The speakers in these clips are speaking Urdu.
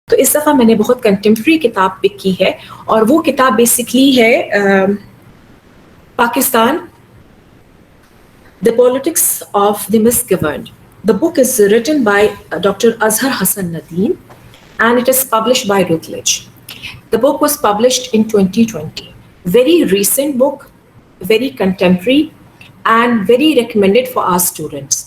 تو اس دفعہ میں نے بہت کنٹمپری کتاب پک کی ہے اور وہ کتاب بیسکلی ہے Pakistan The Politics of the Misgoverned. The book is written by Dr. Azhar Hassan Nadeem and it is published by Routledge. The book was published in 2020. Very recent book, very contemporary and very recommended for our students.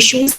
issues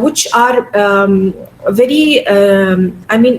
which are very I mean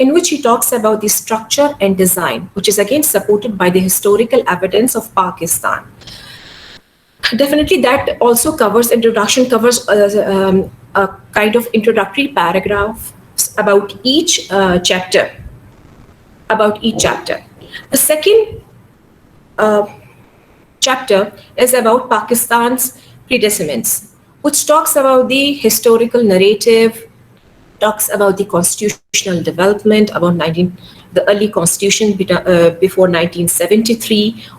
in which he talks about the structure and design, which is again supported by the historical evidence of Pakistan. Definitely that also covers, introduction covers a kind of introductory paragraph about each chapter. The second chapter is about Pakistan's predecessors, which talks about the historical narrative, talks about the constitutional development, about the early constitution before 1973,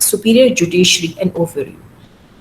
superior judiciary and overview.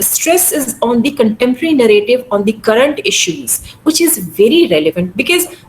stress is on the contemporary narrative on the current issues, which is very relevant because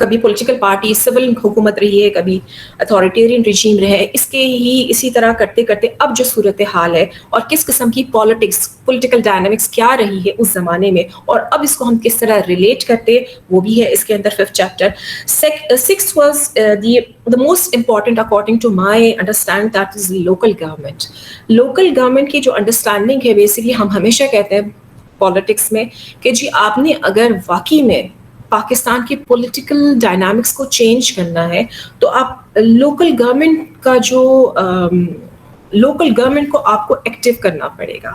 کبھی پولیٹیکل پارٹی سول حکومت رہی ہے, کبھی اتھارٹیرین رجیم رہے, اسی طرح کرتے کرتے اب جو صورتحال ہے اور کس قسم کی پولیٹیکل ڈائنامکس کیا رہی ہے اس زمانے میں, اور اب اس کو ہم کس طرح ریلیٹ کرتے, وہ بھی ہے اس کے اندر 5th chapter. 6th was the most important according to my understanding, that is local government. local government کی جو انڈرسٹینڈنگ ہے بیسکلی ہم ہمیشہ کہتے ہیں پالیٹکس میں کہ جی آپ نے اگر واقعی میں پاکستان کی پولیٹیکل ڈائنامکس کو چینج کرنا ہے تو آپ لوکل گورنمنٹ کا جو لوکل گورنمنٹ کو آپ کو ایکٹیو کرنا پڑے گا,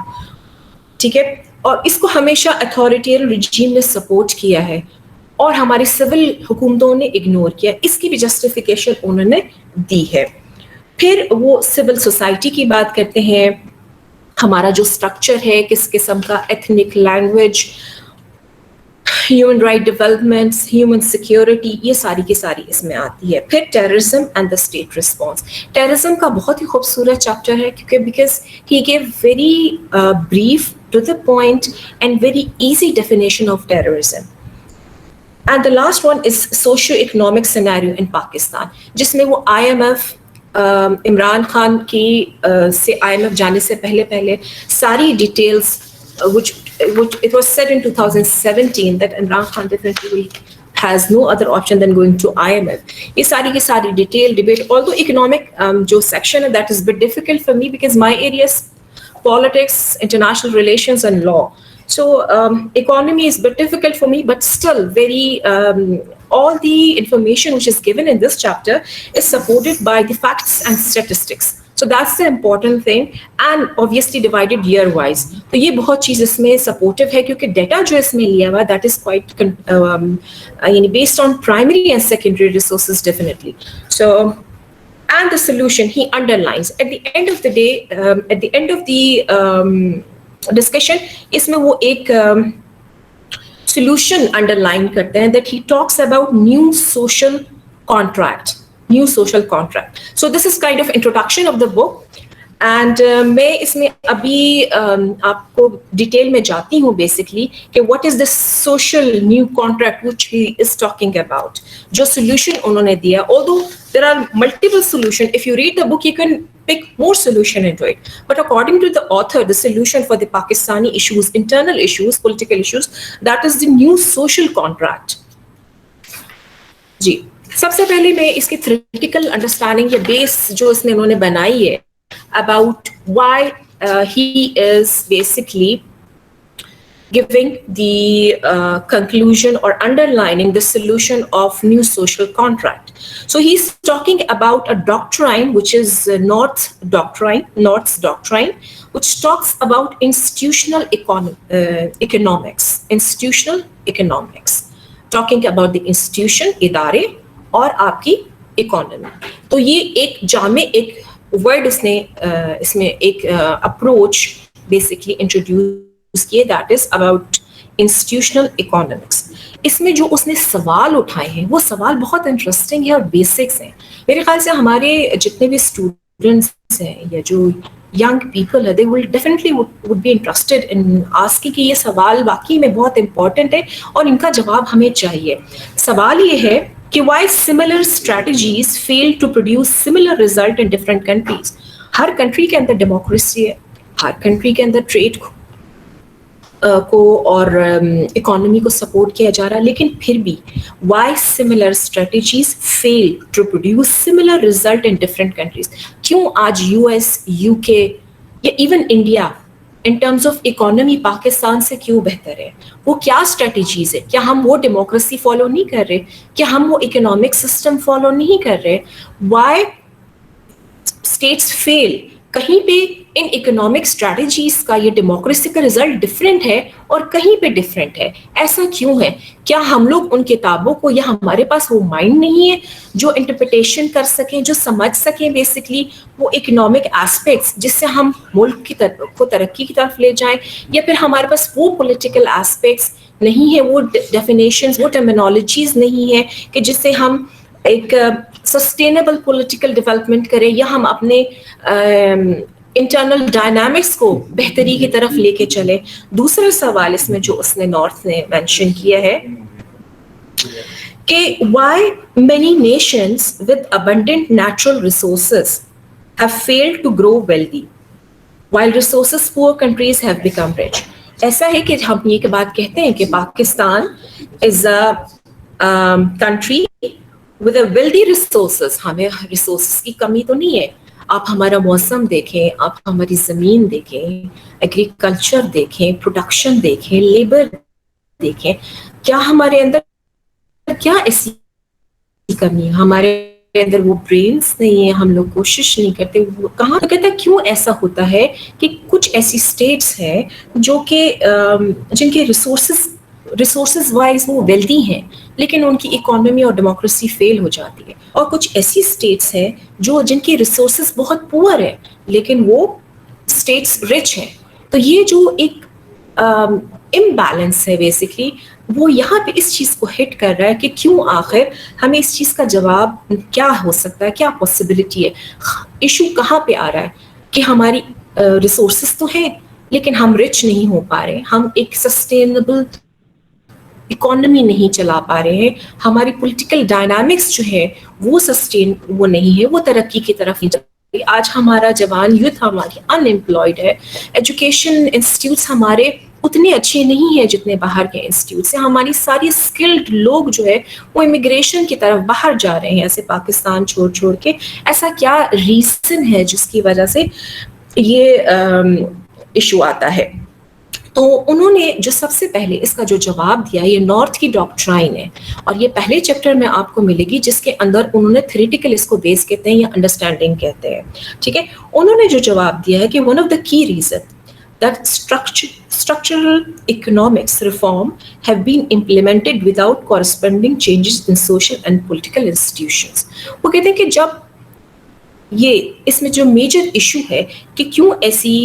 ٹھیک ہے. اور اس کو ہمیشہ اتھارٹیرین رجیم نے سپورٹ کیا ہے اور ہماری سول حکومتوں نے اگنور کیا, اس کی بھی جسٹیفیکیشن انہوں نے دی ہے. پھر وہ سول سوسائٹی کی بات کرتے ہیں, ہمارا جو اسٹرکچر ہے کس قسم کا, ethnic, language, human right developments, human security, یہ ساری کی ساری اس میں آتی ہے. پھر terrorism and the state response. Terrorism کا بہت ہی خوبصورت چیپٹر ہے کیونکہ because he give very brief to the point and very easy definition of terrorism. And the last one is socio economic scenario in Pakistan, جس میں وہ IMF عمران خان کی سے IMF جانے سے پہلے ساری details which it was said in 2017 that Imran Khan definitely has no other option than going to IMF. یہ ساری کی ساری ڈیٹیل ڈیبیٹ, although economic جو section ہے that is a bit difficult for me because my area is politics, international relations and law. So economy is a bit difficult for me, but still very all the information which is given in this chapter is supported by the facts and statistics. So that's the important thing, and obviously divided year wise. تو یہ بہت چیز اس میں سپورٹیو ہے کیونکہ ڈیٹا جو اس میں لیا ہوا that is quite یعنی based on primary and secondary resources definitely. So and the solution he underlines at the end of the day, at the end of the discussion, اس میں وہ ایک solution underline کرتے ہیں that he talks about new social contract. So this is kind of introduction of the book, and میں اس میں ابھی آپ کو ڈیٹیل میں جاتی ہوں بیسکلی کہ what is this social new contract which he is talking about. جو solution انہوں نے دیا, although there are multiple solutions, if you read the book you can pick more solution into it, but according to the author the solution for the Pakistani issues, internal issues, political issues, that is the new social contract. جی سب سے پہلے میں اس کی تھیوریٹیکل انڈرسٹینڈنگ یا بیس جو اس نے انہوں نے بنائی ہے about why he is basically giving the conclusion or underlining the solution of new social contract. So he's talking about a doctrine which is North's doctrine, which talks about institutional economics, talking about the institution, ادارے اور آپ کی اکانومی. تو یہ ایک جامع ایک ورڈ اس نے اس میں ایک اپروچ بیسکلی انٹروڈیوس کیے, that is about institutional economics. اس میں جو اس نے سوال اٹھائے ہیں وہ سوال بہت انٹرسٹنگ ہے اور بیسکس ہیں. میرے خیال سے ہمارے جتنے بھی اسٹوڈنٹس ہیں یا جو young people ہے, they will definitely would be interested in asking کہ یہ سوال واقعی میں بہت امپورٹنٹ ہے اور ان کا جواب ہمیں چاہیے. سوال یہ ہے کہ why similar strategies fail to produce similar result in different countries. Hare country کے اندر ڈیموکریسی ہے, ہر کنٹری کے اندر ٹریڈ کو اور اکانومی کو سپورٹ کیا جا رہا ہے, لیکن پھر بھی why similar strategies fail to produce similar result in different countries. کیوں آج US, UK یا even India in terms of economy Pakistan سے کیوں بہتر ہے؟ وہ کیا اسٹریٹجیز ہے؟ کیا ہم وہ ڈیموکریسی فالو نہیں کر رہے؟ کیا ہم وہ اکنامک سسٹم فالو نہیں کر رہے؟ Why states feel? کہیں پہ ان اکنامک اسٹریٹجیز کا یہ ڈیموکریسی کا رزلٹ ڈفرینٹ ہے اور کہیں پہ ڈفرینٹ ہے. ایسا کیوں ہے؟ کیا ہم لوگ ان کتابوں کو یا ہمارے پاس وہ مائنڈ نہیں ہے جو انٹرپریٹیشن کر سکیں, جو سمجھ سکیں بیسکلی وہ اکنامک ایسپیکٹس جس سے ہم ملک کی کو ترقی کی طرف لے جائیں, یا پھر ہمارے پاس وہ پولیٹیکل ایسپیکٹس نہیں ہے, وہ ڈیفینیشنز, وہ ٹرمینالوجیز نہیں ہے کہ جس سے ہم ایک سسٹینیبل پولیٹیکل ڈیولپمنٹ کریں یا ہم اپنے انٹرنل ڈائنامکس کو بہتری کی طرف لے کے چلیں. دوسرا سوال اس میں جو اس نے نارتھ نے مینشن کیا ہے کہ why many nations with abundant natural resources have failed to grow wealthy while resources poor countries have become rich. ایسا ہے کہ ہم یہ بات کہتے ہیں کہ Pakistan is a country with a wealthy resources. ہمیں ریسورسز کی کمی تو نہیں ہے. آپ ہمارا موسم دیکھیں, آپ ہماری زمین دیکھیں, ایگریکلچر دیکھیں, پروڈکشن دیکھیں, لیبر دیکھیں, کیا ہمارے اندر کیا ایسی کمی ہے؟ ہمارے اندر وہ برینز نہیں ہے, ہم لوگ کوشش نہیں کرتے. کہاں کہتا ہے کیوں ایسا ہوتا ہے کہ کچھ ایسی اسٹیٹس ہیں جو کہ جن کے ریسورسز وائز وہ ویلدی ہیں لیکن ان کی اکانومی اور ڈیموکریسی فیل ہو جاتی ہے, اور کچھ ایسی اسٹیٹس ہیں جن کی ریسورسز بہت پور ہیں لیکن وہ اسٹیٹس رچ ہیں. تو یہ جو ایک امبیلنس ہے بیسکلی, وہ یہاں پہ اس چیز کو ہٹ کر رہا ہے کہ کیوں آخر ہمیں اس چیز کا جواب کیا ہو سکتا ہے, کیا پاسبلٹی ہے. ایشو کہاں پہ آ رہا ہے کہ ہماری ریسورسز تو ہیں لیکن ہم رچ نہیں ہو پا رہے, ہم ایک سسٹینیبل اکانومی نہیں چلا پا رہے ہیں, ہماری پولیٹیکل ڈائنامکس جو ہے وہ نہیں ہے, وہ ترقی کی طرف نہیں. آج ہمارا جوان یوتھ ہماری ان امپلائڈ ہے, ایجوکیشن انسٹیٹیوٹس ہمارے اتنے اچھے نہیں ہیں جتنے باہر کے انسٹیٹیوٹس ہیں. ہماری ساری اسکلڈ لوگ جو ہے وہ امیگریشن کی طرف باہر جا رہے ہیں ایسے پاکستان چھوڑ کے. ایسا کیا ریزن ہے جس کی وجہ سے یہ ایشو آتا ہے؟ تو انہوں نے جو سب سے پہلے اس کا جو جواب دیا, یہ نارتھ کی ڈاکٹرائن ہے اور یہ پہلے چیپٹر میں آپ کو ملے گی جس کے اندر انہوں نے تھیوریٹیکل اس کو بیس کہتے ہیں یا انڈرسٹینڈنگ کہتے ہیں. ٹھیک ہے, انہوں نے جو جواب دیا ہے کہ ون آف دا کی reason that structural economics reform have been implemented without corresponding changes in social and political institutions. وہ کہتے ہیں کہ جب یہ اس میں جو میجر ایشو ہے کہ کیوں ایسی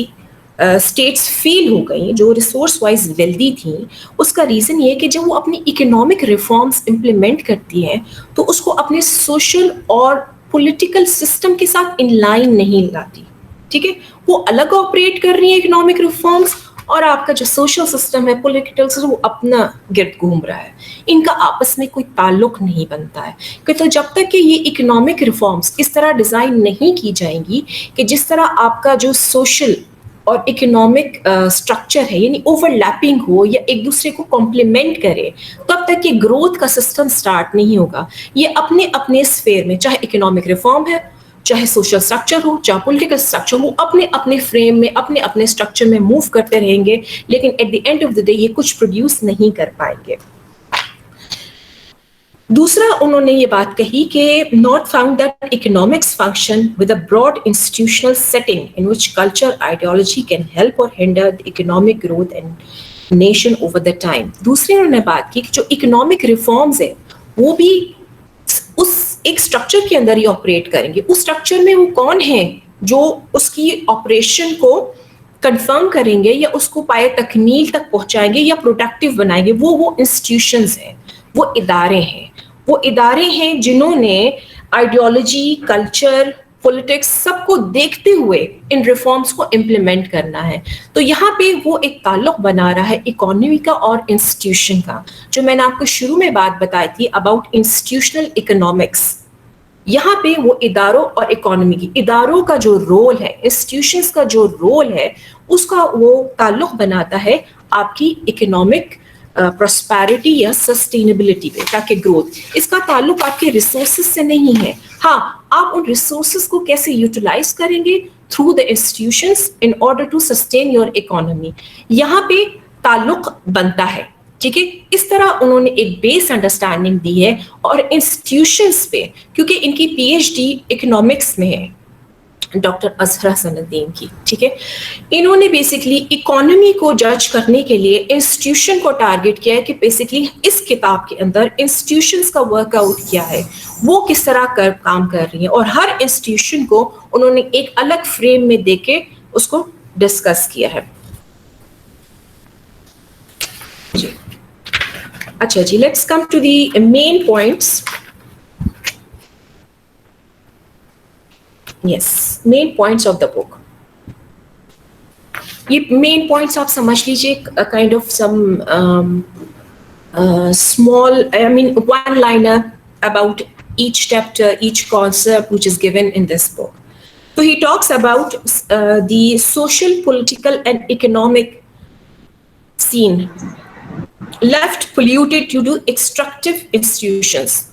اسٹیٹس فیل ہو گئیں جو ریسورس وائز ویلدی تھیں, اس کا ریزن یہ ہے کہ جب وہ اپنی اکنامک ریفارمس امپلیمنٹ کرتی ہیں تو اس کو اپنے سوشل اور پولیٹیکل سسٹم کے ساتھ ان لائن نہیں لاتی. ٹھیک ہے, وہ الگ آپریٹ کر رہی ہیں اکنامک ریفارمس, اور آپ کا جو سوشل سسٹم ہے, پولیٹیکل سسٹم, وہ اپنا گرد گھوم رہا ہے. ان کا آپس میں کوئی تعلق نہیں بنتا ہے. کہ تو جب تک کہ یہ اکنامک ریفارمس اس طرح ڈیزائن نہیں کی جائیں گی کہ جس طرح آپ کا جو سوشل اور اکنامک اسٹرکچر ہے یعنی اوور لیپنگ ہو یا ایک دوسرے کو کمپلیمنٹ کرے, تب تک یہ گروتھ کا سسٹم سٹارٹ نہیں ہوگا. یہ اپنے اپنے اسفیئر میں, چاہے اکنامک ریفارم ہے, چاہے سوشل اسٹرکچر ہو, چاہے پولیٹیکل اسٹرکچر ہو, اپنے اپنے فریم میں, اپنے اپنے اسٹرکچر میں موو کرتے رہیں گے, لیکن at the end of the day یہ کچھ پروڈیوس نہیں کر پائیں گے. دوسرا انہوں نے یہ بات کہی کہ not found that economics function with a broad institutional setting in which culture ideology can help or hinder the economic growth and nation over the time. دوسری انہوں نے بات کی کہ جو economic reforms ہیں وہ بھی اس ایک اسٹرکچر کے اندر ہی آپریٹ کریں گے. اس اسٹرکچر میں وہ کون ہیں جو اس کی آپریشن کو کنفرم کریں گے یا اس کو پائے تکمیل تک پہنچائیں گے یا پروڈکٹیو بنائیں گے؟ وہ انسٹیٹیوشنز ہیں, وہ ادارے ہیں. وہ ادارے ہیں جنہوں نے آئیڈیالوجی, کلچر, پولیٹکس سب کو دیکھتے ہوئے ان ریفارمز کو امپلیمنٹ کرنا ہے. تو یہاں پہ وہ ایک تعلق بنا رہا ہے اکانومی کا اور انسٹیٹیوشن کا, جو میں نے آپ کو شروع میں بات بتائی تھی اباؤٹ انسٹیٹیوشنل اکنامکس. یہاں پہ وہ اداروں اور اکانومی کی, اداروں کا جو رول ہے, انسٹیٹیوشنز کا جو رول ہے, اس کا وہ تعلق بناتا ہے آپ کی اکنامک پراسپیرٹی یا سسٹینیبلٹی پہ, تاکہ گروتھ. اس کا تعلق آپ کے ریسورسز سے نہیں ہے. ہاں, آپ ان ریسورسز کو کیسے یوٹیلائز کریں گے through the institutions in order to sustain your economy, یہاں پہ تعلق بنتا ہے. ٹھیک ہے, اس طرح انہوں نے ایک بیس انڈرسٹینڈنگ دی ہے. اور انسٹیٹیوشنز پہ, کیونکہ ان کی پی ایچ ڈی اکنامکس میں ہے, ڈاکٹر اظہر حسن الدین کی. ٹھیک ہے, انہوں نے بیسکلی اکانومی کو جج کرنے کے لیے انسٹیٹیوشن کو ٹارگٹ کیا ہے کہ بیسکلی اس کتاب کے اندر انسٹیٹیوشنز کا ورک آؤٹ کیا ہے, وہ کس طرح کام کر رہی ہیں, اور ہر انسٹیٹیوشن کو انہوں نے ایک الگ فریم میں دے کے اس کو ڈسکس کیا ہے. جی اچھا جی, let's come to the main points. Yes, main points of the book. یہ مین پوائنٹس آپ سمجھ لیجیے, kind of some one liner about each chapter, each concept which is given in this book. So he talks about the social, political, and economic scene left polluted due to extractive institutions.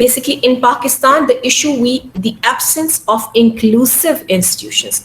Basically, in Pakistan, the issue the absence of inclusive institutions.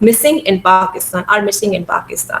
missing in Pakistan are missing in Pakistan.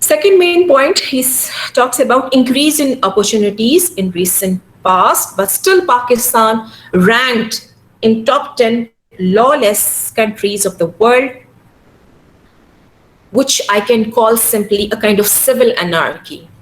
Second main point, he talks about increase in opportunities in recent past, but still Pakistan ranked in top 10 lawless countries of the world, which I can call simply a kind of civil anarchy.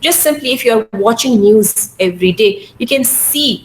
just simply if you are watching news every day, you can see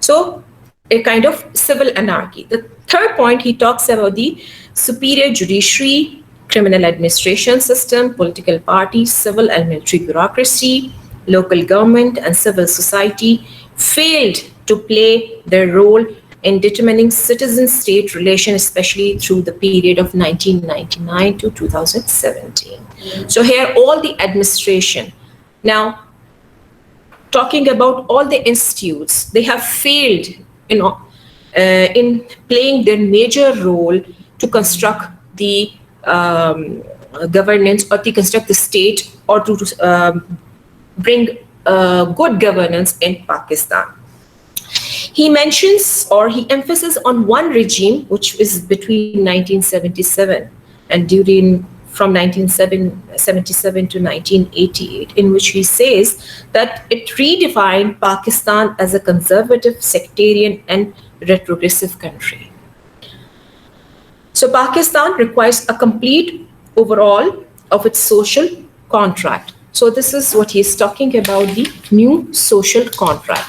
So, a kind of civil anarchy. The third point, he talks about the superior judiciary, criminal administration system, political parties, civil and military bureaucracy, local government and civil society failed to play their role in determining citizen-state relations, especially through the period of 1999 to 2017. So here, all the administration. Now, talking about all the institutes, they have failed, in playing their major role to construct the governance or to construct the state or to bring good governance in Pakistan. He mentions or he emphasizes on one regime which is between 1977 and from 1977 to 1988, in which he says that it redefined Pakistan as a conservative, sectarian and retrogressive country. So Pakistan requires a complete overhaul of its social contract. So this is what he is talking about, the new social contract.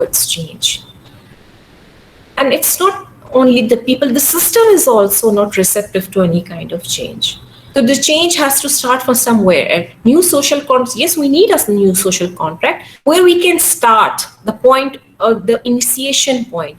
what's change, and it's not only the people, the system is also not receptive to any kind of change. So the change has to start from somewhere. And new social contract, yes, we need a new social contract where we can start the point or the initiation point.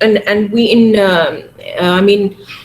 and we I mean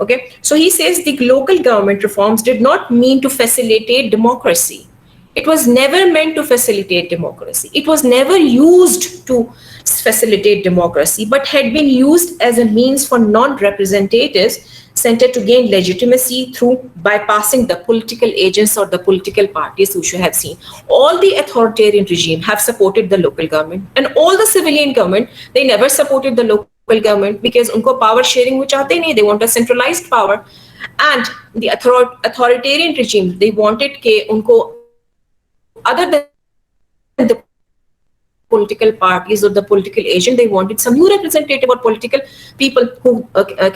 Okay, so he says the local government reforms did not mean to facilitate democracy. It was never meant to facilitate democracy. It was never used to facilitate democracy, but had been used as a means for non-representatives centered to gain legitimacy through bypassing the political agents or the political parties, which you have seen. All the authoritarian regime have supported the local government, and all the civilian government, they never supported the local government because unko power sharing wo chahte nahi, they want a centralized power. And the authoritarian regime, they wanted ke unko other than the political parties or the political agent. They wanted some new representative or political people who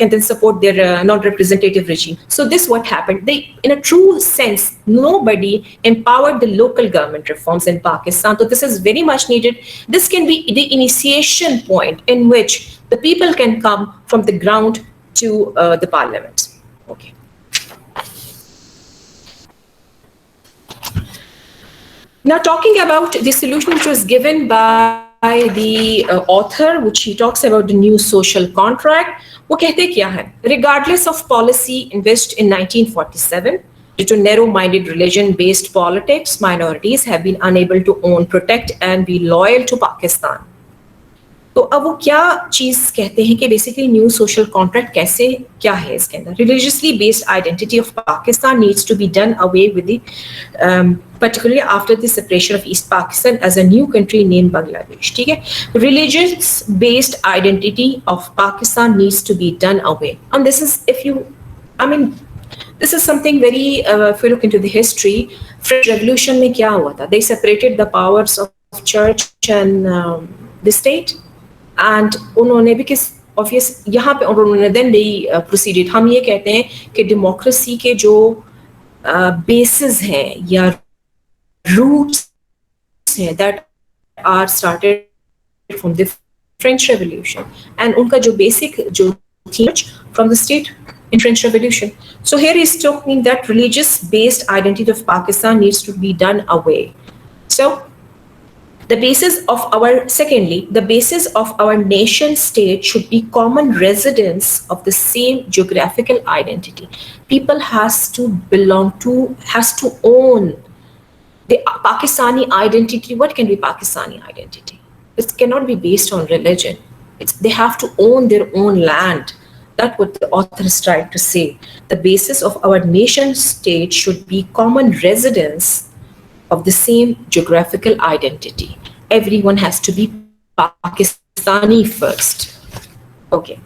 can then support their non-representative regime. So this what happened. They, in a true sense, nobody empowered the local government reforms in Pakistan. So this is very much needed. This can be the initiation point in which the people can come from the ground to the parliament. Okay. Now, talking about the solution which was given by the author, which he talks about the new social contract, وہ کہتے کیا ہے؟ Regardless of policy envisaged in 1947, due to narrow-minded religion-based politics, minorities have been unable to own, protect, and be loyal to Pakistan. تو اب وہ کیا چیز کہتے ہیں کہ بیسیکلی نیو سوشل کانٹریکٹ کیسے کیا ہے اس کے اندر؟ Religiously based identity of Pakistan needs to be done away with the particularly after the separation of East Pakistan as a new country named Bangladesh. ٹھیک ہے، religious based identity of Pakistan needs to be done away. And this is, if you, I mean, this is something very, if you look into the history, French Revolution میں کیا ہوا تھا؟ They separated the powers of church and the state. And انہوں نے بھی کس آفیس یہاں پہ انہوں نے دین دے پروسیڈڈ. ہم یہ کہتے ہیں کہ ڈیموکریسی کے جو بیسز ہیں یا روٹس ہیں that are started from the French revolution and ان کا جو بیسک جو تھی from the state in French Revolution. So here he's talking that religious based identity of Pakistan needs to be done away. So the basis of our, secondly, the basis of our nation state should be common residence of the same geographical identity. People has to belong to, has to own the Pakistani identity. What can be Pakistani identity? It cannot be based on religion. They have to own their own land. That's what the author is trying to say. The basis of our nation state should be common residence of the same geographical identity. Everyone has to be Pakistani first. Okay.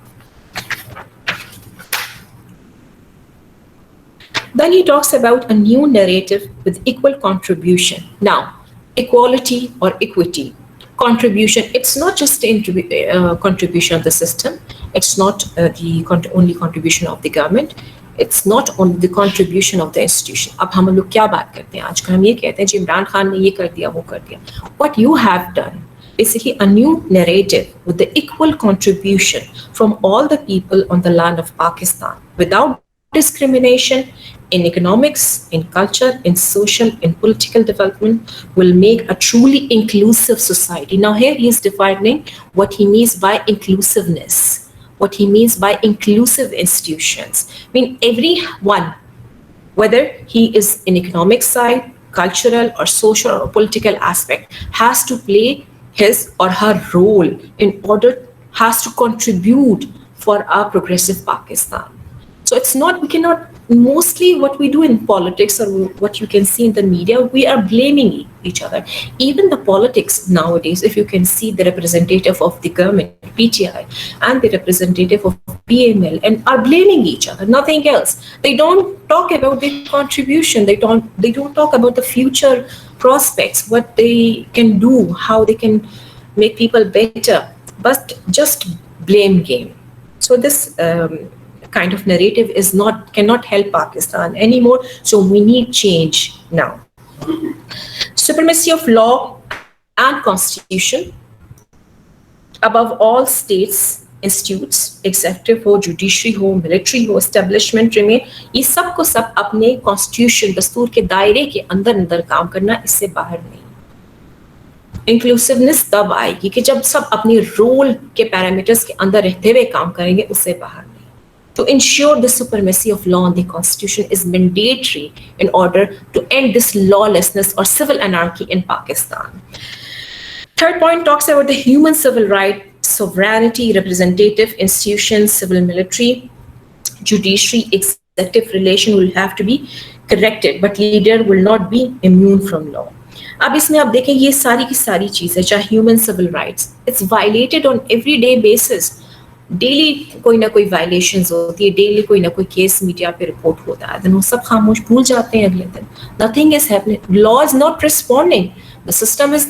Then he talks about a new narrative with equal contribution. Now, equality or equity, contribution, it's not just the contribution of the system. It's not the only contribution of the government. It's not only the contribution of the institution. اب ہم لوگ کیا بات کرتے ہیں آج کل؟ ہم یہ کہتے ہیں جی عمران خان نے یہ کر دیا وہ کر دیا. What you have done, basically a new narrative with the equal contribution from all the people on the land of Pakistan without discrimination in economics, in culture, in social, in political development will make a truly inclusive society. Now here he is defining what he means by inclusiveness. What he means by inclusive institutions. I mean, everyone, whether he is in economic side, cultural or social or political aspect, has to play his or her role in order, has to contribute for our progressive Pakistan. So it's not, we cannot, mostly what we do in politics or what you can see in the media, we are blaming each other. Even the politics nowadays, if you can see the representative of the government, PTI, and the representative of PML, and are blaming each other, nothing else. They don't talk about their contribution. They don't talk about the future prospects, what they can do, how they can make people better, but just blame game. So this kind of narrative cannot help Pakistan anymore. So we need change now. Supremacy of law and constitution above all states, institutes, executive ho, judiciary ho, military ho, establishment remain. یہ سب کو سب اپنے constitution دستور کے دائرے کے اندر کام کرنا، اس سے باہر نہیں. انکلوسیونیس تب آئے گی کہ جب سب اپنے رول کے پیرامیٹرز کے اندر رہتے ہوئے کام کریں گے، اس سے باہر نہیں. To ensure the supremacy of law and the constitution is mandatory in order to end this lawlessness or civil anarchy in Pakistan. Third point talks about the human civil right, sovereignty, representative institutions, civil military, judiciary, executive relation will have to be corrected, but leader will not be immune from law. اب اس میں آپ دیکھیں یہ ساری کی ساری چیزیں، چاہے human civil rights, it's violated on every day basis. Daily کوئی نہ کوئی وائلیشنز ہوتی ہے، ڈیلی کوئی نہ کوئی کیس میڈیا پہ رپورٹ ہوتا ہے، دن وہ سب خاموش بھول جاتے ہیں. اگلے دن nothing is happening, law is not responding. the system is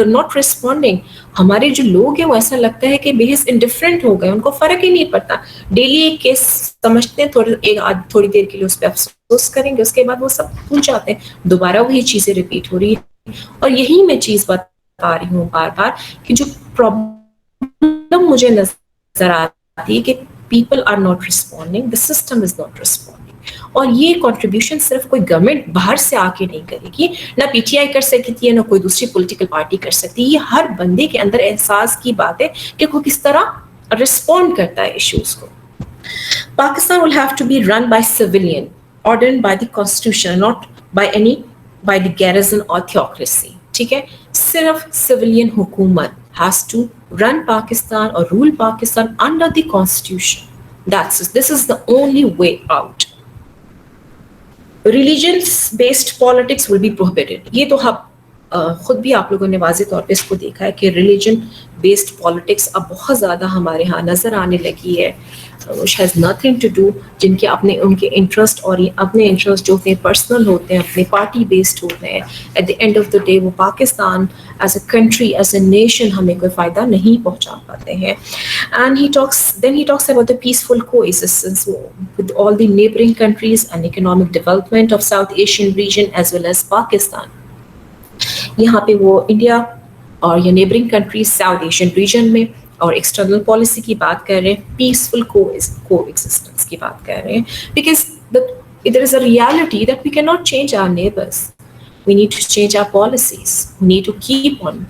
not responding. ہمارے جو لوگ ہیں وہ ایسا لگتا ہے کہ محض انڈیفرنٹ ہو گئے, ان کو فرق ہی نہیں پڑتا. ڈیلی ایک کیس سمجھتے ہیں, تھوڑی دیر کے لیے اس پہ افسوس کریں گے, اس کے بعد وہ سب بھول جاتے ہیں, دوبارہ وہی چیزیں ریپیٹ ہو رہی ہیں. اور یہی میں چیز بتا رہی ہوں بار بار کہ جو پرابلم مجھے نظر آتی ہے کہ people are not responding, the system is not responding. اور یہ کنٹریبیوشن صرف کوئی گورنمنٹ باہر سے آ کے نہیں کرے گی, نہ پی ٹی آئی کر سکتی ہے, نہ کوئی دوسری پولیٹیکل پارٹی کر سکتی ہے. یہ ہر بندے کے اندر احساس کی بات ہے کہ وہ کس طرح رسپونڈ کرتا ہے ایشوز کو. Pakistan will have to be run by civilian, ordered by the constitution, not by the garrison or theocracy. ٹھیک ہے, صرف civilian حکومت has to run Pakistan or rule Pakistan under the constitution. This is the only way out. Religions based politics will be prohibited. یہ تو خود بھی آپ لوگوں نے واضح طور پہ اس کو دیکھا ہے کہ ریلیجن بیسڈ پالیٹکس اب بہت زیادہ ہمارے ہاں نظر آنے لگی ہے, which has nothing to do, جن کے ان کے انٹرسٹ اور اپنے انٹرسٹ جو ہوتے ہیں پرسنل ہوتے ہیں, اپنے پارٹی بیسڈ ہوتے ہیں. At the end of the day وہ Pakistan as a country, as a nation ہمیں کوئی فائدہ نہیں پہنچا پاتے ہیں. And he talks about the peaceful coexistence with all the neighboring countries and economic development of South Asian region as well as Pakistan. یہاں پہ وہ انڈیا اور یا neighbouring countries south Asian region میں اور ایکسٹرنل پالیسی کی بات کر رہے ہیں, پیسفل کو ایگزسٹنس کی بات کر رہے ہیں, because there is a reality that we cannot change our neighbors. We need to change our policies. We need to keep on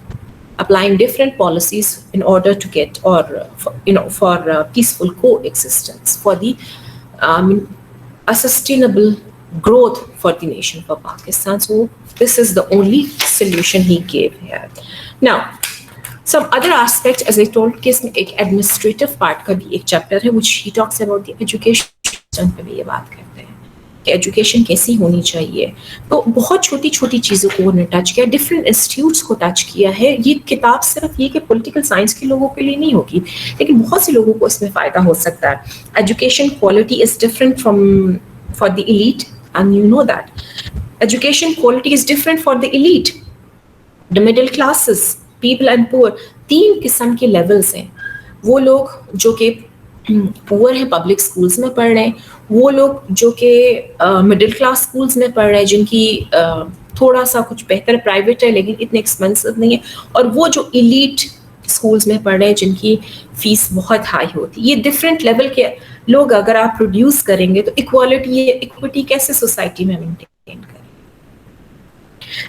applying different policies in order to get for peaceful coexistence, for the a sustainable growth for the nation, for Pakistan. So this is the only solution he gave here. Now some other aspects, as I told, کہ اس میں ایک administrative part کا بھی ایک chapter ہے which he talks about the education system پہ بھی یہ بات کرتے ہیں کہ ایجوکیشن کیسی ہونی چاہیے. تو بہت چھوٹی چھوٹی چیزوں کو انہوں نے ٹچ کیا, ڈفرینٹ انسٹیٹیوٹس کو ٹچ کیا ہے. یہ کتاب صرف یہ کہ پولیٹیکل سائنس کے لوگوں کے لیے نہیں ہوگی, لیکن بہت سے لوگوں کو اس میں فائدہ ہو سکتا ہے. Education quality is different for the elite, and you know that. Education quality is different for the elite, the middle classes, people and poor. تین قسم کے لیولز ہیں. وہ لوگ جو کہ پور ہیں, پبلک اسکولس میں پڑھ رہے ہیں, وہ لوگ جو کہ مڈل کلاس اسکولس میں پڑھ رہے ہیں, جن کی تھوڑا سا کچھ بہتر پرائیویٹ ہے لیکن اتنے ایکسپینسو نہیں ہے, اور وہ جو ایلیٹ اسکولس میں پڑھ رہے ہیں جن کی فیس بہت ہائی ہوتی. یہ ڈفرینٹ لیول کے لوگ اگر آپ پروڈیوس کریں گے تو اکویٹی کیسے سوسائٹی میں مینٹین کریں.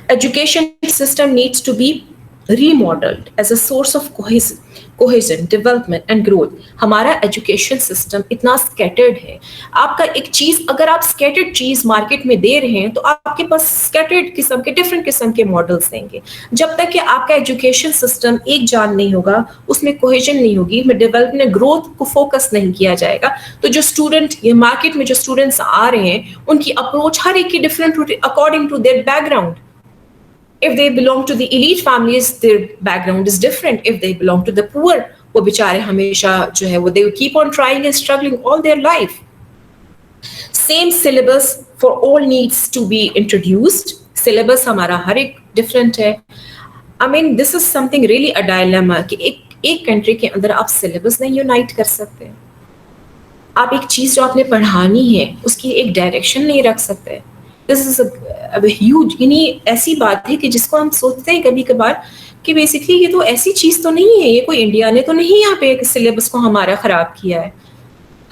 Education system needs to be remodeled as a source of cohesion, development and growth. ہمارا ایجوکیشن سسٹم اتنا اسکیٹرڈ ہے. آپ کا ایک چیز, اگر آپ اسکیٹرڈ چیز مارکیٹ میں دے رہے ہیں تو آپ کے پاس اسکیٹرڈ قسم کے ڈفرینٹ قسم کے ماڈلس دیں گے. جب تک کہ آپ کا ایجوکیشن سسٹم ایک جان نہیں ہوگا, اس میں کوہیجن نہیں ہوگی, میں ڈیولپمنٹ گروتھ کو فوکس نہیں کیا جائے گا, تو جو اسٹوڈنٹ یہ مارکیٹ میں جو اسٹوڈنٹس آ رہے ہیں ان کی اپروچ ہر ایک کی ڈفرینٹ ہوتی according to their background. If they belong to the elite families, their background is different. If they belong to the poor, وہ بیچارے ہمیشہ جو ہے وہ they will keep on trying and struggling all their life. Same syllabus for all needs to be introduced. Syllabus ہمارا ہر ایک different ہے. I mean, this is something really a dilemma کہ ایک کنٹری کے اندر آپ syllabus نہیں unite کر سکتے. آپ ایک چیز جو آپ نے پڑھانی ہے اس کی ایک ڈائریکشن نہیں رکھ سکتے. This is a huge, یعنی ایسی بات ہے کہ جس کو ہم سوچتے ہیں کبھی کبھار کہ بیسکلی یہ تو ایسی چیز تو نہیں ہے, یہ کوئی انڈیا نے تو نہیں یہاں پہ ایک سلیبس کو ہمارا خراب کیا ہے.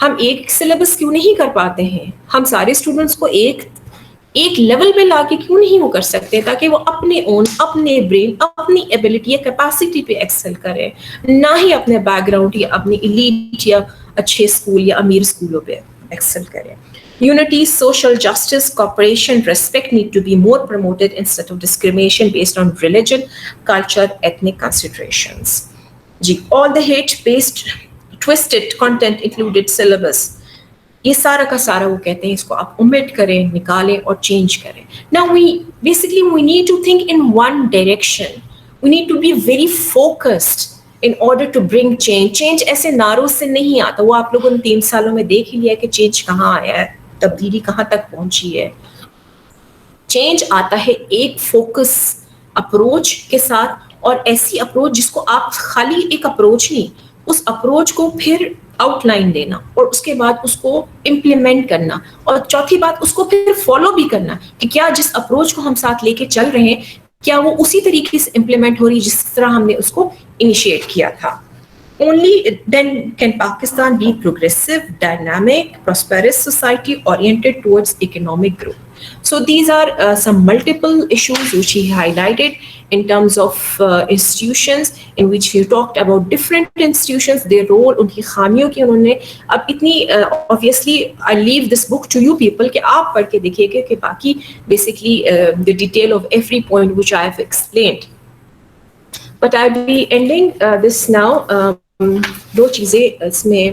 ہم ایک سلیبس کیوں نہیں کر پاتے ہیں, ہم سارے اسٹوڈنٹس کو ایک لیول پہ لا کے کیوں نہیں وہ کر سکتے تاکہ وہ اپنے برین, اپنی ایبلٹی یا کیپیسٹی پہ ایکسل کریں, نہ ہی اپنے بیک گراؤنڈ یا اپنی ایلیٹ یا اچھے اسکول یا امیر اسکولوں پہ ایکسل کریں. Unity, social justice, cooperation, respect need to be more promoted instead of discrimination based on religion, culture, ethnic considerations. All the hate-based, twisted content included syllabus. یہ سارا کا سارا وہ کہتے ہیں اس کو آپ omit کریں, نکالیں اور change کریں. Now we need to think in one direction. We need to be very focused in order to bring change. Change ایسے نعروں سے نہیں آتا. وہ آپ لوگوں نے 3 سالوں میں دیکھ ہی لیا کہ change کہاں آیا ہے, تبدیلی کہاں تک پہنچی ہے. چینج آتا ہے ایک فوکس اپروچ کے ساتھ, اور ایسی اپروچ جس کو آپ خالی ایک اپروچ نہیں, اس اپروچ کو پھر آؤٹ لائن دینا اور اس کے بعد اس کو امپلیمنٹ کرنا, اور چوتھی بات اس کو پھر فالو بھی کرنا کہ کیا جس اپروچ کو ہم ساتھ لے کے چل رہے ہیں کیا وہ اسی طریقے سے امپلیمنٹ ہو رہی جس طرح ہم نے اس کو انیشیٹ کیا تھا. Only then can Pakistan be progressive, dynamic, prosperous society oriented towards economic growth. So these are some multiple issues which he highlighted in terms of institutions, in which he talked about different institutions, their role, unki khamiyon ki unhone ab itni obviously I leave this book to you people کہ آپ پڑھ کے دیکھیے گا کہ باقی basically the detail of every point which I have explained. But I'll be ending this now. دو چیزیں اس میں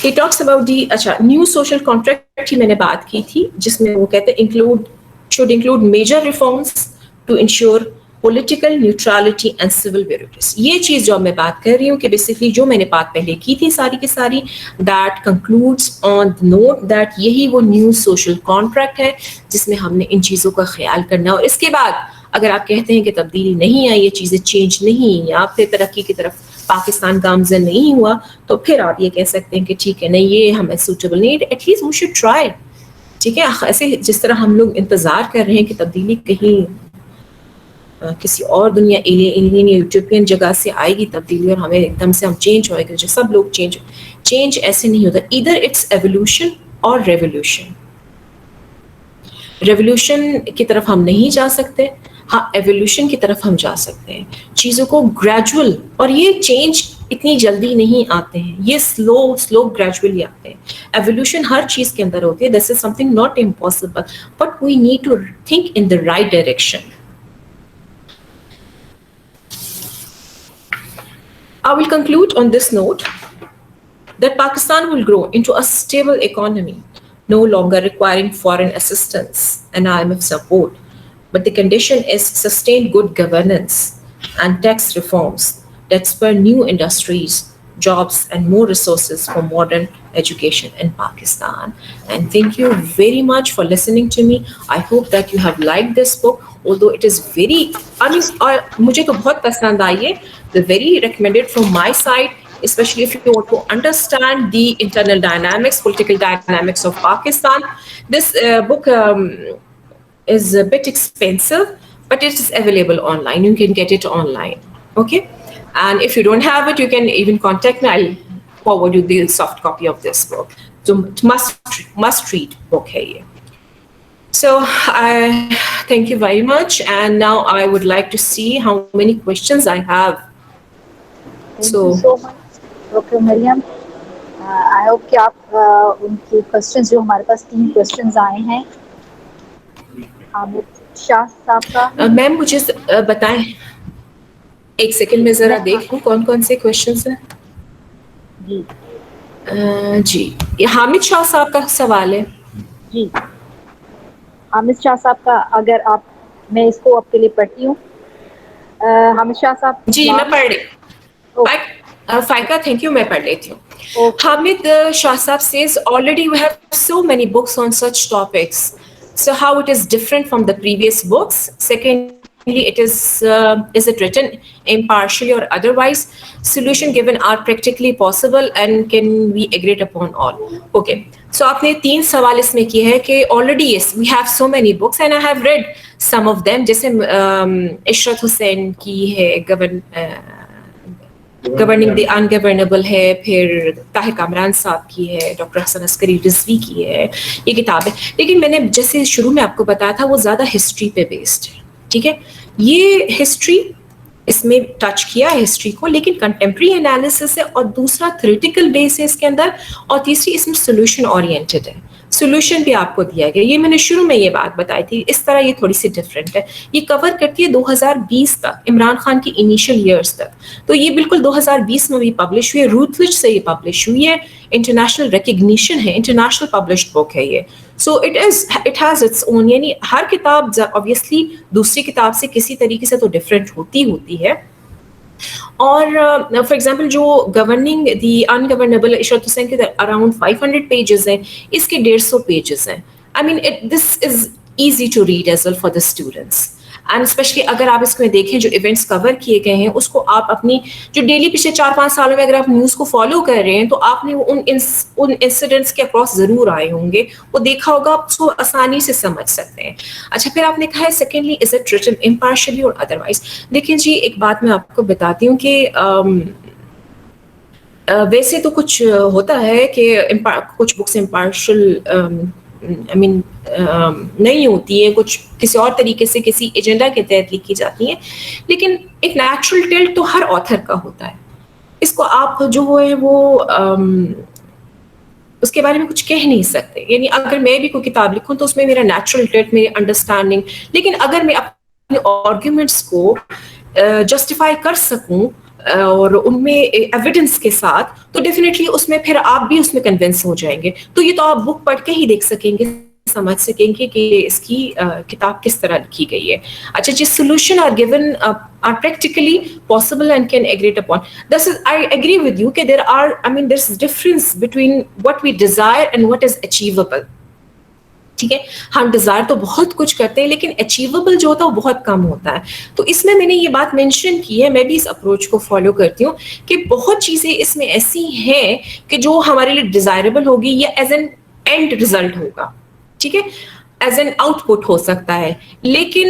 he talks about the new social contract کی میں نے بات کی تھی جس میں وہ کہتے ہیں should include major reforms to ensure political neutrality and civil bureaucracy. یہ چیز جو میں بات کر رہی ہوں کہ بیسکلی جو میں نے بات پہلے کی تھی ساری کی ساری, that concludes on the note that یہی وہ نیو سوشل کانٹریکٹ ہے جس میں ہم نے ان چیزوں کا خیال کرنا, اور اس کے بعد اگر آپ کہتے ہیں کہ تبدیلی نہیں آئی, یہ چیزیں چینج نہیں یا پھر ترقی کی طرف پاکستان گامزن نہیں ہوا, تو پھر آپ یہ کہہ سکتے ہیں کہ ٹھیک ہے نہیں یہ ہمیں سوٹیبل نہیں, at least we should try. ٹھیک ہے, ایسے جس طرح ہم لوگ انتظار کر رہے ہیں کہ تبدیلی کہیں کسی اور دنیا ایلین یا یوٹوپین جگہ سے آئے گی تبدیلی اور ہمیں ایک دم سے ہم چینج ہوئے گا, جو سب لوگ چینج ایسے نہیں ہوتا. ایدر اٹس ایولیوشن اور ریولیوشن. ریولیوشن کی طرف ہم نہیں جا سکتے, ہاں ایولیوشن کی طرف ہم جا سکتے ہیں. چیزوں کو گریجول, اور یہ چینج اتنی جلدی نہیں آتے ہیں, یہ سلو گریجولی آتے ہیں. ایولیوشن ہر چیز کے اندر ہوتی ہے, this is something not impossible, but we need to think in the right direction. I will conclude on this note that Pakistan will grow into a stable economy, no longer requiring foreign assistance and IMF support. But the condition is sustained good governance and tax reforms that spur new industries, jobs, and more resources for modern education in Pakistan. And thank you very much for listening to me. I hope that you have liked this book, although it is very, mujhe to bahut pasand aayi hai, very recommended from my side, especially if you want to understand the internal dynamics, political dynamics of Pakistan. This book is a bit expensive, but it is available online. You can get it online. Okay? And if you don't have it, you can even contact me. I'll forward you the soft copy of this book. So must read book hai ye. So I thank you very much. And now I would like to see how many questions I have. Thank you so much, Dr. Maryam. I hope کہ آپ ان کے questions جو ہمارے پاس 3 questions آئے ہیں حامد شاہ صاحب کا. میم مجھے بتائیں ایک سیکنڈ میں ذرا دیکھ لوں کون کون سے کوشچنس ہیں. جی یہ حامد شاہ صاحب کا سوال ہے. جی حامد شاہ صاحب کا, اگر آپ میں اس کو آپ کے لیے پڑھتی ہوں. حامد شاہ صاحب جی میں پڑھ رہی. فائقہ تھینک یو, میں پڑھ لیتی ہوں. Hamid Shah Saab says already we have so many books on such topics. So how it is different from the previous books? Secondly, is it written impartially or otherwise? Solution given are practically possible and can be agreed upon all. Okay. So aapne 3 sawal isme kiye hai ki already yes we have so many books and I have read some of them. Jaise Ishrat Hussain ki hai governing the ungovernable ہے, پھر طاہر کامران صاحب کی ہے, ڈاکٹر حسن عسکری رضوی کی ہے, یہ کتاب ہے. لیکن میں نے جیسے شروع میں آپ کو بتایا تھا وہ زیادہ ہسٹری پہ بیسڈ ہے. ٹھیک ہے, یہ ہسٹری اس میں ٹچ کیا ہے ہسٹری کو, لیکن کنٹمپری انالیسس ہے, اور دوسرا تھیوریٹیکل بیس ہے اس کے اندر, اور تیسری اس میں سولوشن اورینٹڈ ہے. سولوشن بھی آپ کو دیا گیا, یہ میں نے شروع میں یہ بات بتائی تھی. اس طرح یہ تھوڑی سی ڈفرینٹ ہے. یہ کور کرتی ہے 2020 تک, عمران خان کی انیشیل ایئرس تک. تو یہ بالکل 2020 میں بھی پبلش ہوئی ہے, روتلج سے یہ پبلش ہوئی ہے, انٹرنیشنل ریکگنیشن ہے, انٹرنیشنل پبلشڈ بک ہے یہ. So it has its own, یعنی ہر کتاب obviously دوسری کتاب سے کسی طریقے سے تو ڈفرینٹ ہوتی ہے. اور فار ایگزامپل جو گورننگ دی انگورنیبل عشرت حسین کے اراؤنڈ 500 پیجز ہیں, اس کے 150 پیجز ہیں. I mean this is easy to read as well for the students. And especially اگر آپ اس میں دیکھیں جو ایونٹس کور کیے گئے ہیں اس کو آپ اپنی جو ڈیلی پچھلے 4-5 سالوں میں اگر آپ نیوز کو فالو کر رہے ہیں تو آپ نے ان انسیڈنٹس کے اکراس ضرور آئے ہوں گے, وہ دیکھا ہوگا, آپ اس کو آسانی سے سمجھ سکتے ہیں. اچھا, پھر آپ نے کہا ہے سیکنڈلی از اٹ ریٹن امپارشلی اور ادروائز. دیکھیں جی, ایک بات میں آپ کو بتاتی ہوں کہ ویسے تو کچھ ہوتا ہے کہ کچھ بکس امپارشل نہیں ہوتی ہیں, کچھ کسی اور طریقے سے کسی ایجنڈا کے تحت لکھی جاتی ہیں, لیکن ایک نیچرل ٹلٹ تو ہر آتھر کا ہوتا ہے. اس کو آپ جو ہے وہ اس کے بارے میں کچھ کہہ نہیں سکتے. یعنی اگر میں بھی کوئی کتاب لکھوں تو اس میں میرا نیچرل ٹلٹ, میری انڈرسٹینڈنگ, لیکن اگر میں اپنے آرگیومنٹس کو جسٹیفائی کر سکوں اور ان میں ایویڈنس کے ساتھ, تو ڈیفینیٹلی اس میں پھر آپ بھی اس میں کنونس ہو جائیں گے. تو یہ تو آپ بک پڑھ کے ہی دیکھ سکیں گے, سمجھ سکیں گے کہ اس کی کتاب کس طرح لکھی گئی ہے. اچھا جی, solution are given are practically possible and can agreed upon. This is, I agree with you کہ there are, I mean there's difference between what we desire and what is achievable. ٹھیک ہے, ہم ڈیزائر تو بہت کچھ کرتے ہیں لیکن اچیویبل جو ہوتا ہے وہ بہت کم ہوتا ہے. تو اس میں نے یہ بات مینشن کی ہے, میں بھی اس اپروچ کو فالو کرتی ہوں کہ بہت چیزیں اس میں ایسی ہیں کہ جو ہمارے لیے ڈیزائربل ہوگی یا ایز این اینڈ ریزلٹ ہوگا, ٹھیک ہے, ایز این آؤٹ پٹ ہو سکتا ہے. لیکن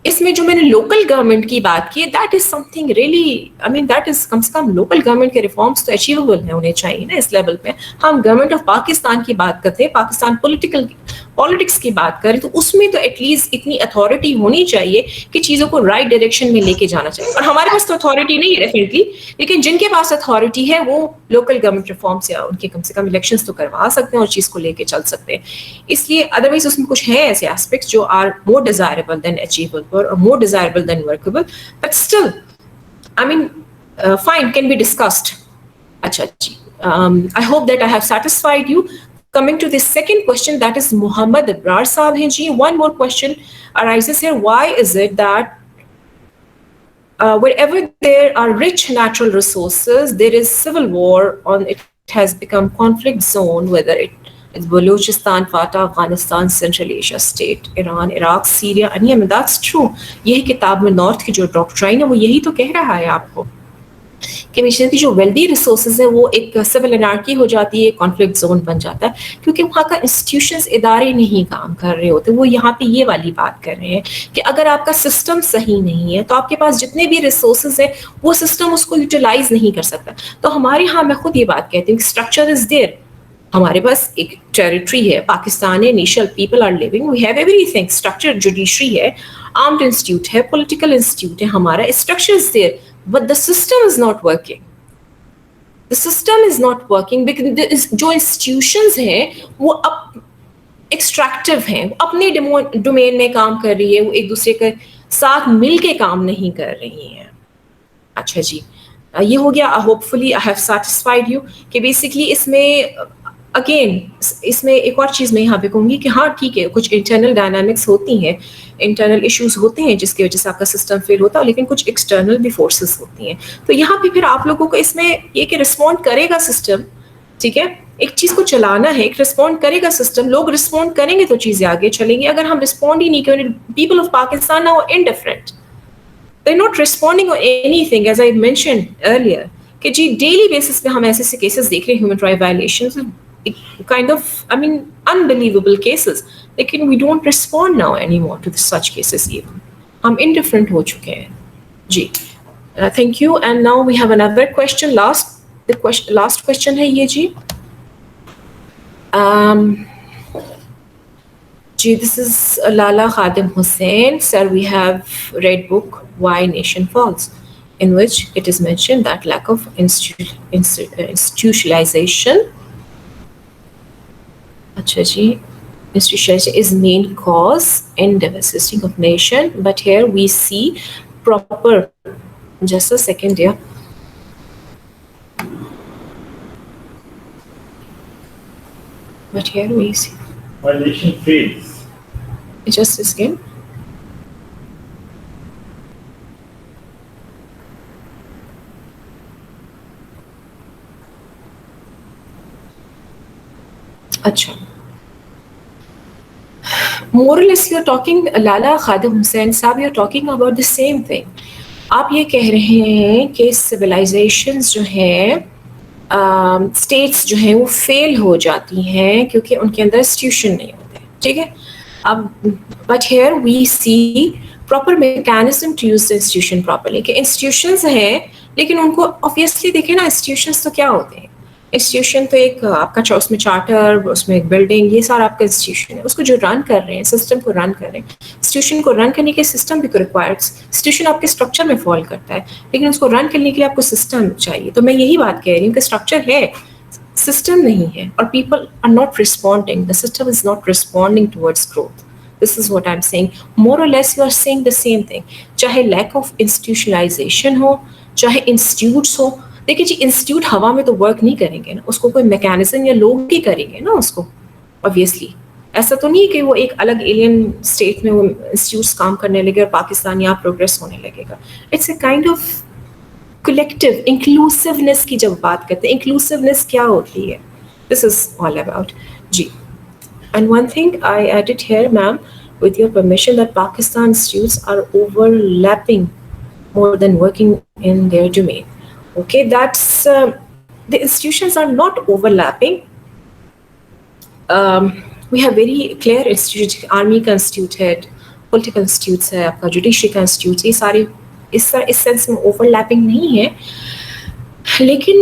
اس میں جو میں نے لوکل گورنمنٹ کی بات کی, that is something really, I mean that is کم سے کم لوکل گورنمنٹ کے ریفارمس تو اچیویبل ہیں, ہونے چاہیے نا اس لیول پہ. ہم گورنمنٹ آف پاکستان کی بات کرتے ہیں, پاکستان پالیٹکس کی بات کریں, تو اس میں تو ایٹ لیسٹ اتنی اتھارٹی ہونی چاہیے کہ چیزوں کو رائٹ ڈائریکشن میں لے کے جانا چاہیے. اور ہمارے پاس تو اتھارٹی نہیں ہے ڈیفینیٹلی, لیکن جن کے پاس اتھارٹی ہے وہ لوکل گورنمنٹ ریفارمس یا ان کے کم سے کم الیکشنز تو کروا سکتے ہیں اور چیز کو لے کے چل سکتے ہیں. اس لیے ادروائز اس میں کچھ ہیں ایسے ایسپیکٹس جو are more desirable than achievable اور more desirable than workable, but still I mean fine, can be discussed. اچھا جی, I hope that I have satisfied you. Coming to the second question, that is Muhammad Abrar Saab hai ji. One more question arises here. Why is it that wherever there are rich natural resources, there is civil war on it? Has become conflict zone, whether it's Balochistan, Fatah, Afghanistan, Central Asia state, Iran, Iraq, Syria. And yeah, that's true. یہی کتاب میں نارتھ کی جو ڈاکٹرائن ہے وہ یہی تو کہہ رہا ہے آپ کو کہ مشن کی جو ویلدی ریسورسز ہیں وہ ایک سول انارکی ہو جاتی ہے, کانفلکٹ زون بن جاتا ہے, کیونکہ وہاں کا انسٹیٹیوشنز, ادارے نہیں کام کر رہے ہوتے. وہ یہاں پہ یہ والی بات کر رہے ہیں کہ اگر آپ کا سسٹم صحیح نہیں ہے تو آپ کے پاس جتنے بھی ریسورسز ہیں وہ سسٹم اس کو یوٹیلائز نہیں کر سکتا. تو ہمارے یہاں میں خود یہ بات کہتی ہوں کہ اسٹرکچر از دیر. ہمارے پاس ایک ٹیریٹری ہے, پاکستان ہے, national people are living, we have everything, structure, judiciary ہے, آرمڈ انسٹیٹیوٹ ہے, پولیٹیکل انسٹیٹیوٹ ہے, ہمارا structure is there, but the system is not working. The system is not working because جو institutions ہیں وہ ایکسٹریکٹیو ہیں, وہ اپنے ڈومین میں کام کر رہی ہے, وہ ایک دوسرے کے ساتھ مل کے کام نہیں کر رہی ہیں. اچھا جی, یہ ہو گیا. Hope fully I have satisfied you کہ بیسکلی اس میں اگین اس میں ایک اور چیز میں یہاں پہ کہوں گی کہ ہاں ٹھیک ہے, کچھ انٹرنل ڈائنامکس ہوتی ہیں, انٹرنل ایشوز ہوتے ہیں جس کی وجہ سے آپ کا سسٹم فیل ہوتا ہے, لیکن کچھ ایکسٹرنل بھی فورسز ہوتی ہیں. تو یہاں پہ پھر آپ لوگوں کو اس میں یہ کہ رسپونڈ کرے گا سسٹم, ٹھیک ہے, ایک چیز کو چلانا ہے, ایک رسپونڈ کرے گا سسٹم, لوگ رسپونڈ کریں گے تو چیزیں آگے چلیں گی. اگر ہم رسپونڈ ہی نہیں کریں, people of Pakistan now are indifferent, they're not responding on anything, as I mentioned earlier کہ جی ڈیلی بیسس پہ ہم ایسے ایسے کیسز دیکھ رہے ہیں, human right violations, kind of, I mean, unbelievable cases. لیکن we don't respond now anymore to such cases even. ہم indifferent ہو چکے ہیں. جی, thank you. And now we have another question. Last question ہے یہ جی. جی, this is Lala Khadim Hussain. Sir, we have read book Why Nation Falls, in which it is mentioned that lack of institutionalization institutionalization is main cause in devastating of nation. But here we see proper, just a second here, but here we see why nation fails. Just a second. اچھا, more or less you're talking, Lala Khadim Hussain Saab, you're talking about the same thing. آپ یہ کہہ رہے ہیں کہ سویلائزیشنز جو ہیں اسٹیٹس جو ہیں وہ فیل ہو جاتی ہیں کیونکہ ان کے اندر انسٹیٹیوشن نہیں ہوتے. ٹھیک ہے. اب but here we see proper mechanism to use the institution properly, کہ انسٹیٹیوشنز ہیں لیکن ان کو آبویسلی دیکھیں نا, انسٹیٹیوشنز تو کیا ہوتے ہیں, انسٹیٹیوشن تو ایک آپ کا اس میں چارٹر, اس میں ایک بلڈنگ, یہ سارا آپ کا انسٹیٹیوشن ہے. اس کو جو رن کر رہے ہیں, سسٹم کو رن کر رہے ہیں, انسٹیٹیوشن کو رن کرنے کے سسٹم بھی کو ریکوائرڈ, انسٹیٹیوشن آپ کے اسٹرکچر میں فال کرتا ہے لیکن اس کو رن کرنے کے لیے آپ کو سسٹم چاہیے. تو میں یہی بات کہہ رہی ہوں کہ اسٹرکچر ہے, سسٹم نہیں ہے, اور people are not responding, the system is not responding towards growth. This is what I'm saying. More or less you are saying the same thing. چاہے lack of institutionalization ہو, چاہے انسٹیٹیوٹس ہو. دیکھیے جی, انسٹیٹیوٹ ہوا میں تو ورک نہیں کریں گے نا, اس کو کوئی میکینزم یا لوگ ہی کریں گے نا اس کو. obviously ایسا تو نہیں کہ وہ ایک الگ ایلین اسٹیٹ میں وہ انسٹیٹیوٹس کام کرنے لگے اور پاکستان یہاں پروگریس ہونے لگے گا. It's a kind of collective inclusiveness کی جب بات کرتے ہیں, انکلوسیونیس کیا ہوتی ہے, دس از آل اباؤٹ. جی. And one thing I added here, ma'am, with your permission, that Pakistan institutes are overlapping more than working in their domain. Okay, that's the institutions are not overlapping. We have very clear institutes, army ka institute hai, political institutes hai, aapka judiciary ka institute, ye sare us sense میں overlapping نہیں ہے. لیکن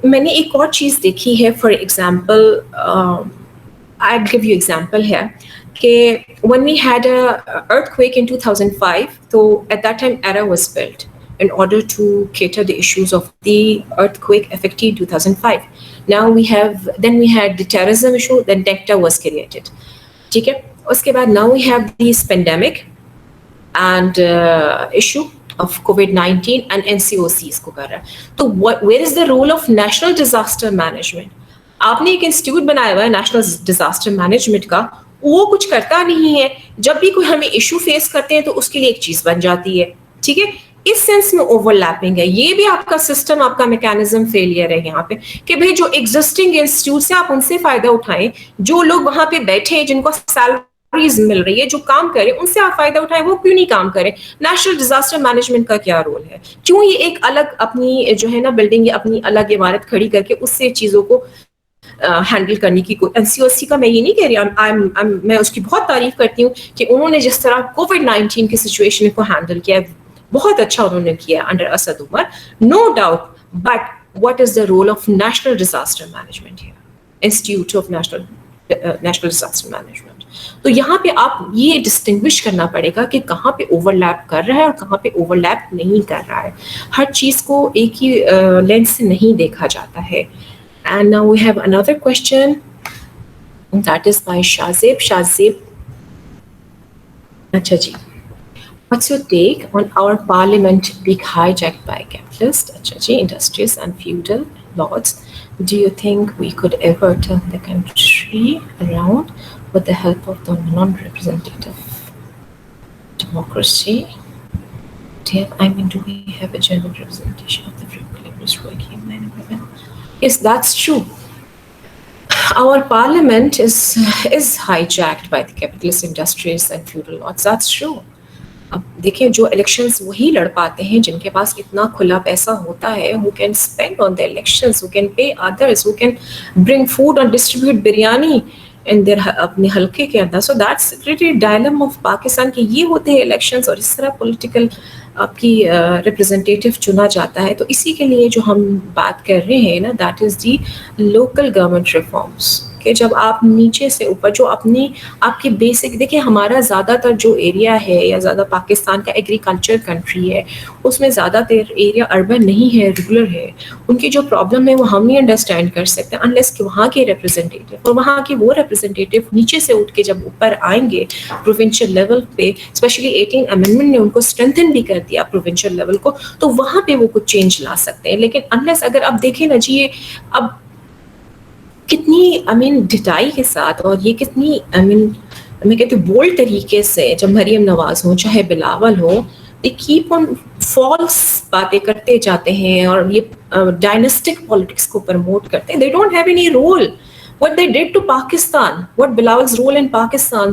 میں نے ایک اور چیز دیکھی ہے, for example I'll give you example here. When we had a earthquake in 2005, so at that time ERA was built in order to cater the issues of the earthquake affected 2005. Now we had the terrorism issue, then NECTA was created. Okay? Uske baad now we have this pandemic and issue of COVID-19 and NCOCs ko kar raha. So where is the role of national disaster management? آپ نے ایک انسٹیٹیوٹ بنایا ہوا ہے نیشنل ڈیزاسٹر مینجمنٹ کا, وہ کچھ کرتا نہیں ہے. جب بھی کوئی ہمیں ایشو فیس کرتے ہیں تو اس کے لیے ایک چیز بن جاتی ہے. ٹھیک ہے, اس سینس میں اوور لیپنگ ہے. یہ بھی آپ کا سسٹم, آپ کا میکینزم فیلئر ہے یہاں پہ, کہ بھائی جو ایگزسٹنگ انسٹیٹیوٹس ہیں آپ ان سے فائدہ اٹھائیں, جو لوگ وہاں پہ بیٹھے ہیں جن کو سیلریز مل رہی ہے, جو کام کریں ان سے آپ فائدہ اٹھائیں, وہ کیوں نہیں کام کریں. نیشنل ڈیزاسٹر مینجمنٹ کا کیا رول ہے, کیوں یہ ایک الگ اپنی جو ہے نا بلڈنگ یا اپنی الگ عمارت کھڑی کر کے اس سے چیزوں کو ہینڈل کرنے کی کوئی. NCOC کا میں یہ نہیں کہہ رہی, میں اس کی بہت تعریف کرتی ہوں کہ انہوں نے جس طرح COVID-19 کی سچویشن کو ہینڈل کیا, بہت اچھا انہوں نے کیا under Asad Umar, no doubt. But what is the role of national disaster management here, institute of national disaster management. تو یہاں پہ آپ یہ ڈسٹنگوش کرنا پڑے گا کہ کہاں پہ اوور لیپ کر رہا ہے اور کہاں پہ اوور لیپ نہیں کر رہا ہے. ہر چیز کو ایک ہی لینس سے نہیں دیکھا جاتا ہے. And now we have another question, that is by Shazib. Acha ji, what's your take on our parliament being hijacked by capitalists, acha ji, industries and feudal lords? Do you think we could ever turn the country around with the help of the non-representative democracy? Do we have a genuine representation of the free believers, working men and women? Yes, that's true. Our parliament is hijacked by the capitalist industries and feudal lords. That's true. اب دیکھیں جو الیکشنز وہی لڑ پاتے ہیں جن کے پاس اتنا کھلا پیسہ ہوتا ہے, who can spend on the elections, who can pay others, who can bring food and distribute biryani in their اپنے حلقے کے اندر. So that's really dilemma of Pakistan کہ یہ ہوتے ہیں elections اور اس طرح political آپ کی ریپرزنٹیٹیو چنا جاتا ہے. تو اسی کے لیے جو ہم بات کر رہے ہیں نا, that is the local government reforms, کہ جب آپ نیچے سے اوپر جو اپنی آپ کے بیسک, دیکھیں ہمارا زیادہ تر جو ایریا ہے یا زیادہ پاکستان کا ایگریکلچر کنٹری ہے, اس میں زیادہ تر ایریا اربن نہیں ہے, رورل ہے. ان کی جو پرابلم ہے وہ ہم نہیں انڈرسٹینڈ کر سکتے انلیس کہ وہاں کے ریپرزنٹیٹیو اور وہاں کے وہ ریپرزنٹیٹیو نیچے سے اٹھ کے جب اوپر آئیں گے پروونشل لیول پہ, اسپیشلی 18 امینڈمنٹ نے ان کو اسٹرینتھن بھی کر دیا پروونشل لیول کو, تو وہاں پہ وہ کچھ چینج لا سکتے ہیں. لیکن انلیس اگر آپ دیکھیں نا جی, یہ اب کتنی ڈٹائی کے ساتھ اور یہ کتنی میں کہتی ہوں بولڈ طریقے سے, جب مریم نواز ہوں چاہے بلاول ہوں, they keep on false باتیں کرتے جاتے ہیں اور یہ ڈائنسٹک پالیٹکس کو پروموٹ کرتے ہیں. they don't have any role. what they did to Pakistan, what Bilal's role in Pakistan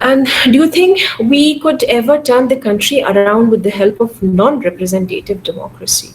And do you think we could ever turn the country around with the help of non-representative democracy?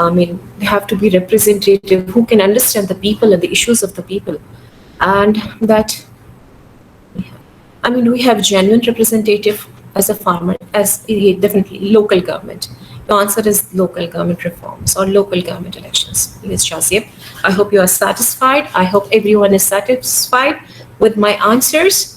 I mean, they have to be representative who can understand the people and the issues of the people. And that, I mean, we have genuine representative as a farmer, as definitely local government. The answer is local government reforms or local government elections. Yes, Shazia. I hope you are satisfied. I hope everyone is satisfied with my answers.